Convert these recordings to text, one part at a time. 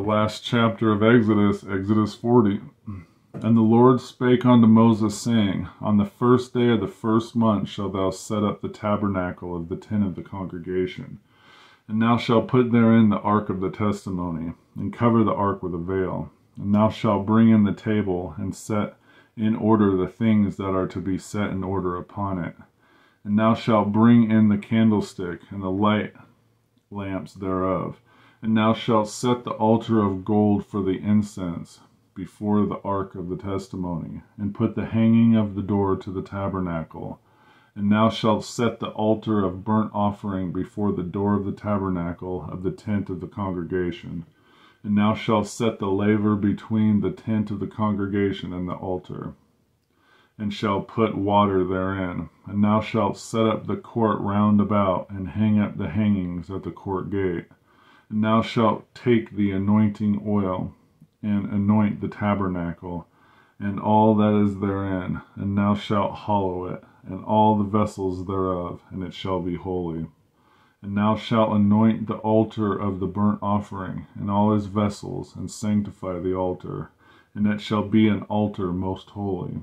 last chapter of Exodus, Exodus 40. And the Lord spake unto Moses, saying, On the first day of the first month shalt thou set up the tabernacle of the tent of the congregation. And thou shalt put therein the ark of the testimony, and cover the ark with a veil. And thou shalt bring in the table, and set in order the things that are to be set in order upon it. And thou shalt bring in the candlestick, and the light lamps thereof. And thou shalt set the altar of gold for the incense before the ark of the testimony, and put the hanging of the door to the tabernacle. And thou shalt set the altar of burnt offering before the door of the tabernacle of the tent of the congregation. And thou shalt set the laver between the tent of the congregation and the altar, and shalt put water therein. And thou shalt set up the court round about, and hang up the hangings at the court gate. And thou shalt take the anointing oil, and anoint the tabernacle, and all that is therein, and thou shalt hallow it, and all the vessels thereof, and it shall be holy. And thou shalt anoint the altar of the burnt offering, and all his vessels, and sanctify the altar, and it shall be an altar most holy.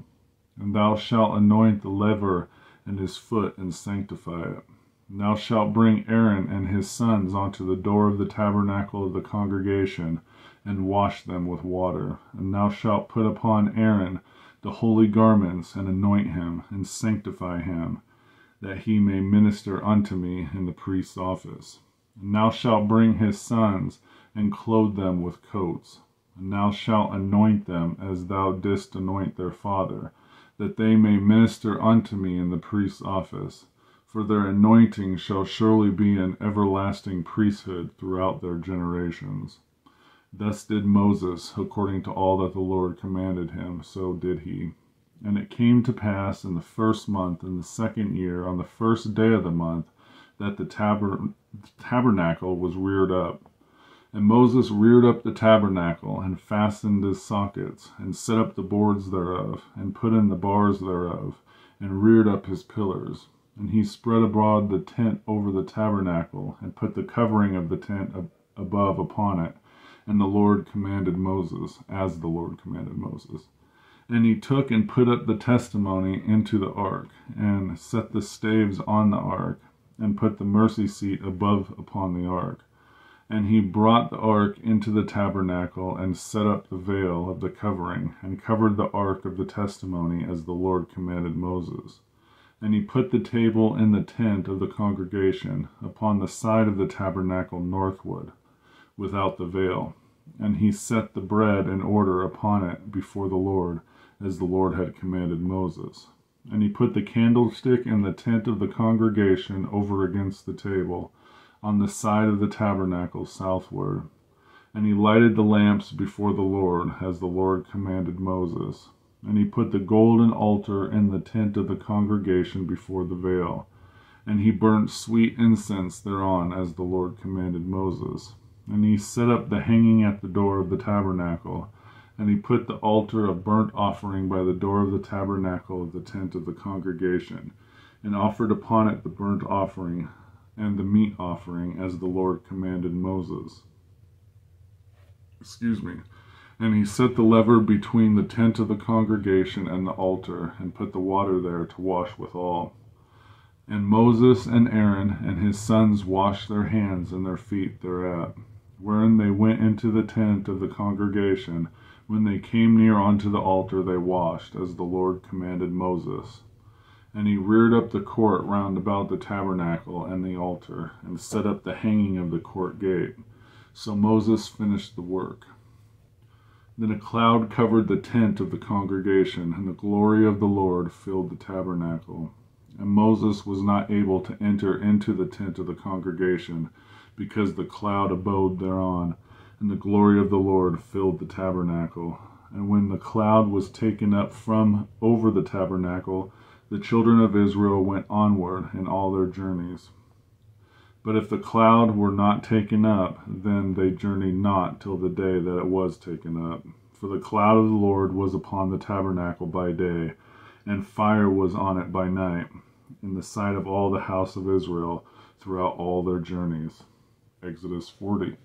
And thou shalt anoint the laver and his foot, and sanctify it. And thou shalt bring Aaron and his sons unto the door of the tabernacle of the congregation, and wash them with water. And thou shalt put upon Aaron the holy garments, and anoint him, and sanctify him, that he may minister unto me in the priest's office. And thou shalt bring his sons, and clothe them with coats. And thou shalt anoint them as thou didst anoint their father, that they may minister unto me in the priest's office. For their anointing shall surely be an everlasting priesthood throughout their generations. Thus did Moses, according to all that the Lord commanded him, so did he. And it came to pass in the first month, in the second year, on the first day of the month, that the tabernacle was reared up. And Moses reared up the tabernacle, and fastened his sockets, and set up the boards thereof, and put in the bars thereof, and reared up his pillars. And he spread abroad the tent over the tabernacle, and put the covering of the tent above upon it. And the Lord commanded Moses, as the Lord commanded Moses. And he took and put up the testimony into the ark, and set the staves on the ark, and put the mercy seat above upon the ark. And he brought the ark into the tabernacle, and set up the veil of the covering, and covered the ark of the testimony, as the Lord commanded Moses. And he put the table in the tent of the congregation, upon the side of the tabernacle northward, without the veil. And he set the bread in order upon it before the Lord, as the Lord had commanded Moses. And he put the candlestick in the tent of the congregation over against the table, on the side of the tabernacle southward. And he lighted the lamps before the Lord, as the Lord commanded Moses. And he put the golden altar in the tent of the congregation before the veil. And he burnt sweet incense thereon, as the Lord commanded Moses. And he set up the hanging at the door of the tabernacle. And he put the altar of burnt offering by the door of the tabernacle of the tent of the congregation, and offered upon it the burnt offering and the meat offering, as the Lord commanded Moses. And he set the laver between the tent of the congregation and the altar, and put the water there to wash withal. And Moses and Aaron and his sons washed their hands and their feet thereat, wherein they went into the tent of the congregation. When they came near unto the altar, they washed, as the Lord commanded Moses. And he reared up the court round about the tabernacle and the altar, and set up the hanging of the court gate. So Moses finished the work. Then a cloud covered the tent of the congregation, and the glory of the Lord filled the tabernacle. And Moses was not able to enter into the tent of the congregation, because the cloud abode thereon, and the glory of the Lord filled the tabernacle. And when the cloud was taken up from over the tabernacle, the children of Israel went onward in all their journeys. But if the cloud were not taken up, then they journeyed not till the day that it was taken up. For the cloud of the Lord was upon the tabernacle by day, and fire was on it by night, in the sight of all the house of Israel throughout all their journeys. Exodus 40.